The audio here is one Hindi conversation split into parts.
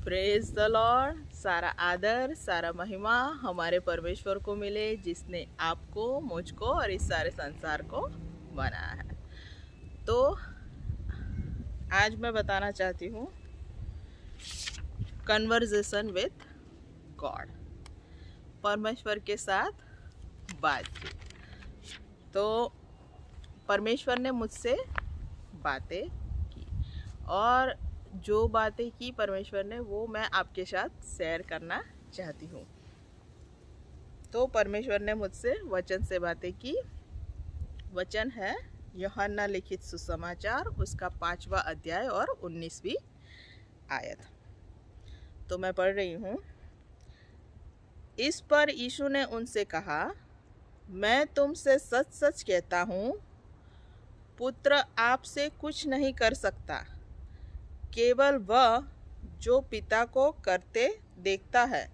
Praise the Lord. सारा आदर सारा महिमा हमारे परमेश्वर को मिले, जिसने आपको, मुझको और इस सारे संसार को बनाया है। तो आज मैं बताना चाहती हूँ कन्वर्सेशन विथ गॉड, परमेश्वर के साथ बातचीत। तो परमेश्वर ने मुझसे बातें की और जो बातें की परमेश्वर ने वो मैं आपके साथ शेयर करना चाहती हूँ। तो परमेश्वर ने मुझसे वचन से बातें की। वचन है यूहन्ना लिखित सुसमाचार, उसका 5वां अध्याय और 19वीं आयत। तो मैं पढ़ रही हूँ। इस पर यीशु ने उनसे कहा, मैं तुमसे सच सच कहता हूँ, पुत्र आपसे कुछ नहीं कर सकता, केवल वह जो पिता को करते देखता है,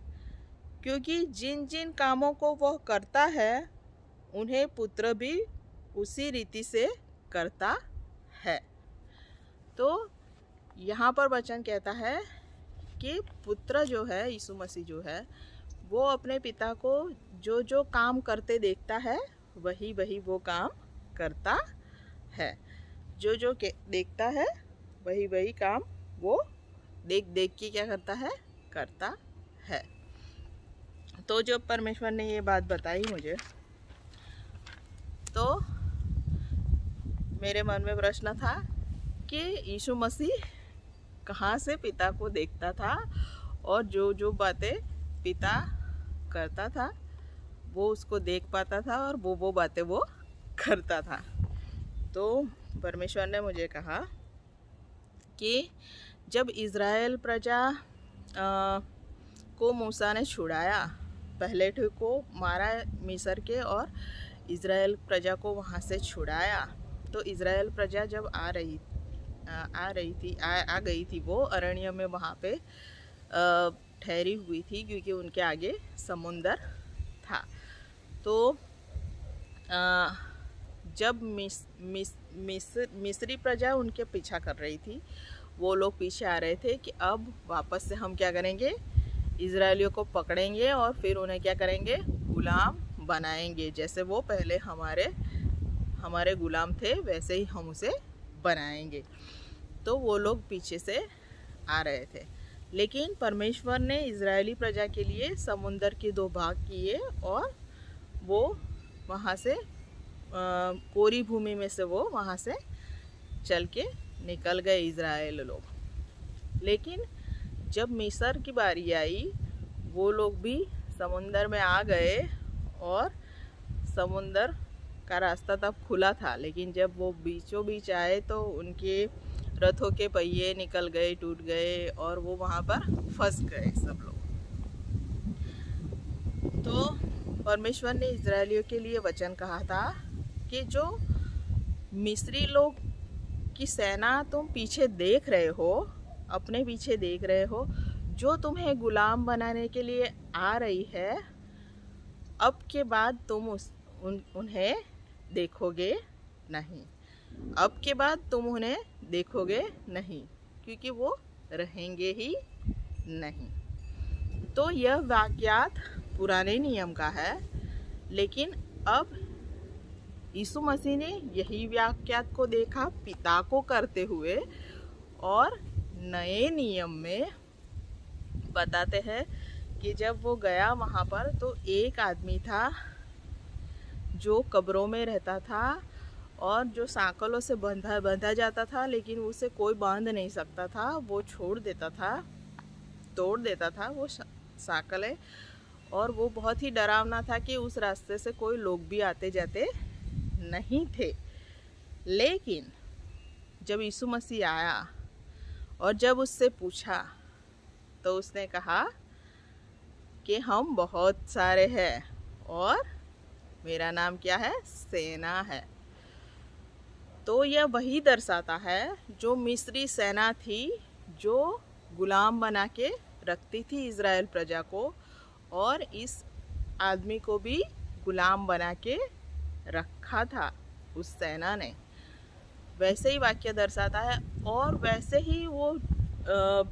क्योंकि जिन जिन कामों को वह करता है उन्हें पुत्र भी उसी रीति से करता है। तो यहाँ पर वचन कहता है कि पुत्र जो है, यीशु मसीह जो है, वो अपने पिता को जो जो काम करते देखता है वही वही वो काम करता है। जो जो देखता है वही वही काम वो देख देख के क्या करता है, करता है। तो जब परमेश्वर ने ये बात बताई मुझे, तो मेरे मन में प्रश्न था कि यीशु मसीह कहाँ से पिता को देखता था और जो जो बातें पिता करता था वो उसको देख पाता था और वो बातें वो करता था। तो परमेश्वर ने मुझे कहा कि जब इज़राइल प्रजा को मूसा ने छुड़ाया, पहले को मारा मिस्र के और इज़राइल प्रजा को वहाँ से छुड़ाया, तो इज़राइल प्रजा जब आ गई थी वो अरण्य में वहाँ पे ठहरी हुई थी, क्योंकि उनके आगे समुंदर था। तो जब मिस्री प्रजा उनके पीछा कर रही थी, वो लोग पीछे आ रहे थे कि अब वापस से हम क्या करेंगे, इजरायलियों को पकड़ेंगे और फिर उन्हें क्या करेंगे, गुलाम बनाएंगे। जैसे वो पहले हमारे गुलाम थे वैसे ही हम उसे बनाएंगे। तो वो लोग पीछे से आ रहे थे, लेकिन परमेश्वर ने इजरायली प्रजा के लिए समुंदर के 2 भाग किए और वो वहाँ से कोरी भूमि में से वो वहाँ से चल के निकल गए इज़राइल लोग। लेकिन जब मिस्र की बारी आई, वो लोग भी समुंदर में आ गए और समुंदर का रास्ता तब खुला था, लेकिन जब वो बीचों बीच आए तो उनके रथों के पहिए निकल गए, टूट गए और वो वहाँ पर फंस गए सब लोग। तो परमेश्वर ने इजरायलियों के लिए वचन कहा था कि जो मिस्री लोग की सेना तुम पीछे देख रहे हो, अपने पीछे देख रहे हो, जो तुम्हें गुलाम बनाने के लिए आ रही है, अब के बाद तुम उन्हें देखोगे नहीं। अब के बाद तुम उन्हें देखोगे नहीं, क्योंकि वो रहेंगे ही नहीं। तो यह वाक्यात पुराने नियम का है, लेकिन अब यीशु मसीह ने यही वाक्यात को देखा पिता को करते हुए, और नए नियम में बताते हैं कि जब वो गया वहाँ पर तो एक आदमी था जो कब्रों में रहता था और जो सांकलों से बंधा जाता था, लेकिन उसे कोई बांध नहीं सकता था, वो छोड़ देता था, तोड़ देता था वो सांकलें, और वो बहुत ही डरावना था कि उस रास्ते से कोई लोग भी आते जाते नहीं थे। लेकिन जब यीशु मसीह आया और जब उससे पूछा तो उसने कहा कि हम बहुत सारे हैं और मेरा नाम क्या है, सेना है। तो यह वही दर्शाता है जो मिस्री सेना थी, जो गुलाम बना के रखती थी इज़राइल प्रजा को, और इस आदमी को भी गुलाम बना के रखा था उस सेना ने। वैसे ही वाक्य दर्शाता है और वैसे ही वो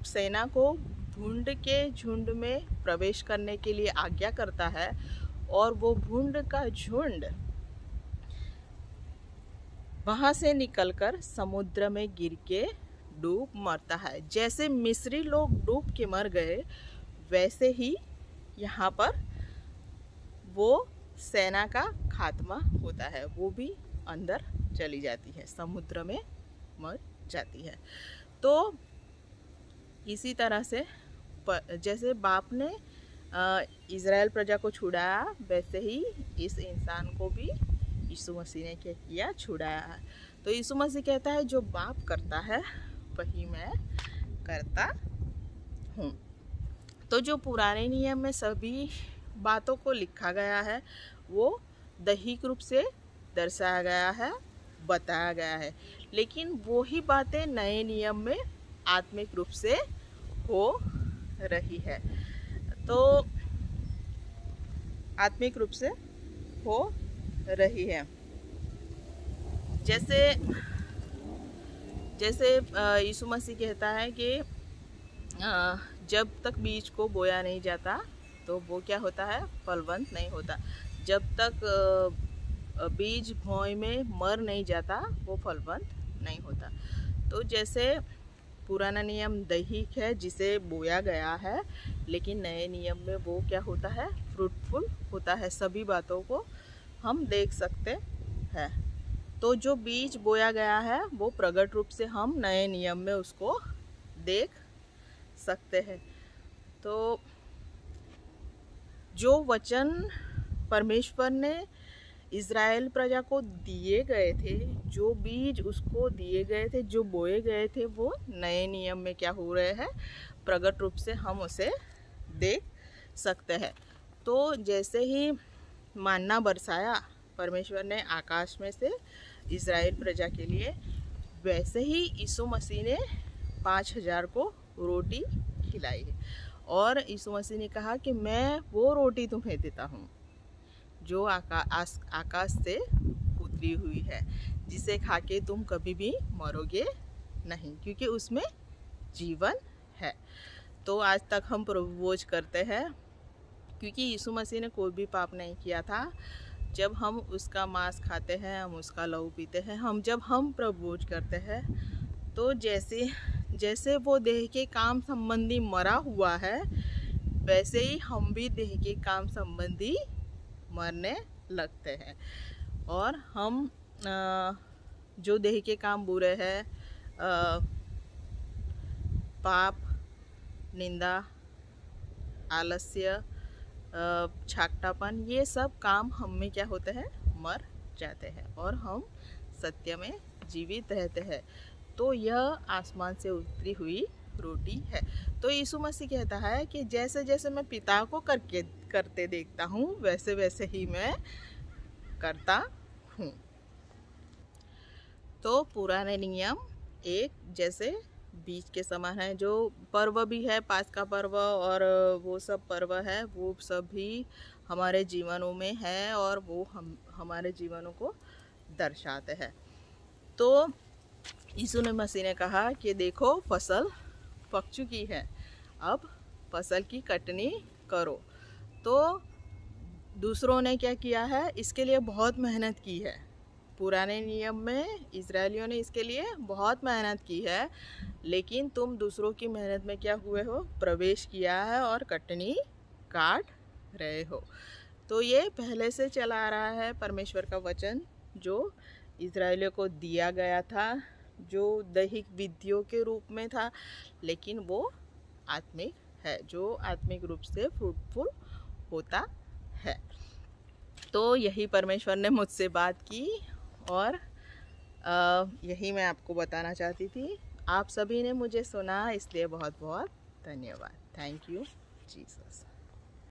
सेना को झुंड के झुंड में प्रवेश करने के लिए आज्ञा करता है और वो झुंड का झुंड वहाँ से निकलकर समुद्र में गिर के डूब मरता है। जैसे मिस्री लोग डूब के मर गए, वैसे ही यहाँ पर वो सेना का खात्मा होता है, वो भी अंदर चली जाती है, समुद्र में मर जाती है। तो इसी तरह से जैसे बाप ने इज़राइल प्रजा को छुड़ाया, वैसे ही इस इंसान को भी यीशु मसीह ने क्या किया, छुड़ाया है। तो यीशु मसीह कहता है जो बाप करता है वही मैं करता हूँ। तो जो पुराने नियम में सभी बातों को लिखा गया है वो दैहिक रूप से दर्शाया गया है, बताया गया है, लेकिन वही बातें नए नियम में आत्मिक रूप से हो रही है। तो आत्मिक रूप से हो रही है। जैसे यीशु मसीह कहता है कि जब तक बीज को बोया नहीं जाता तो वो क्या होता है, फलवंत नहीं होता। जब तक बीज भोय में मर नहीं जाता वो फलवंत नहीं होता। तो जैसे पुराना नियम दैहिक है जिसे बोया गया है, लेकिन नए नियम में वो क्या होता है, फ्रूटफुल होता है। सभी बातों को हम देख सकते हैं। तो जो बीज बोया गया है वो प्रकट रूप से हम नए नियम में उसको देख सकते हैं। तो जो वचन परमेश्वर ने इज़राइल प्रजा को दिए गए थे, जो बीज उसको दिए गए थे, जो बोए गए थे, वो नए नियम में क्या हो रहे हैं, प्रकट रूप से हम उसे देख सकते हैं। तो जैसे ही मन्ना बरसाया परमेश्वर ने आकाश में से इज़राइल प्रजा के लिए, वैसे ही यीशु मसीह ने 5000 को रोटी खिलाई है। और यीशु मसीह ने कहा कि मैं वो रोटी तुम्हें देता हूँ जो आकाश से उतरी हुई है, जिसे खा के तुम कभी भी मरोगे नहीं, क्योंकि उसमें जीवन है। तो आज तक हम प्रभु भोज करते हैं क्योंकि यीशु मसीह ने कोई भी पाप नहीं किया था। जब हम उसका मांस खाते हैं, हम उसका लहू पीते हैं, जब हम प्रभु भोज करते हैं, तो जैसे वो देह के काम संबंधी मरा हुआ है, वैसे ही हम भी देह के काम संबंधी मरने लगते हैं। और हम जो देह के काम बुरे हैं, पाप, निंदा, आलस्य, छाकटापन, ये सब काम हम में क्या होते हैं, मर जाते हैं और हम सत्य में जीवित रहते हैं। तो यह आसमान से उतरी हुई रोटी है। तो यीशु मसीह कहता है कि जैसे जैसे मैं पिता को करते देखता हूँ, वैसे वैसे ही मैं करता हूँ। तो पुराने नियम एक जैसे बीज के समान है। जो पर्व भी है, पास्का पर्व और वो सब पर्व है, वो सब भी हमारे जीवनों में है और वो हमारे जीवनों को दर्शाते हैं। तो यीशु मसीह ने कहा कि देखो फसल पक चुकी है, अब फसल की कटनी करो। तो दूसरों ने क्या किया है, इसके लिए बहुत मेहनत की है। पुराने नियम में इजरायलियों ने इसके लिए बहुत मेहनत की है, लेकिन तुम दूसरों की मेहनत में क्या हुए हो, प्रवेश किया है और कटनी काट रहे हो। तो ये पहले से चला आ रहा है परमेश्वर का वचन जो इजरायलियों को दिया गया था, जो दैहिक विधियों के रूप में था, लेकिन वो आत्मिक है, जो आत्मिक रूप से फ्रूटफुल होता है। तो यही परमेश्वर ने मुझसे बात की और यही मैं आपको बताना चाहती थी। आप सभी ने मुझे सुना, इसलिए बहुत बहुत धन्यवाद। Thank you Jesus.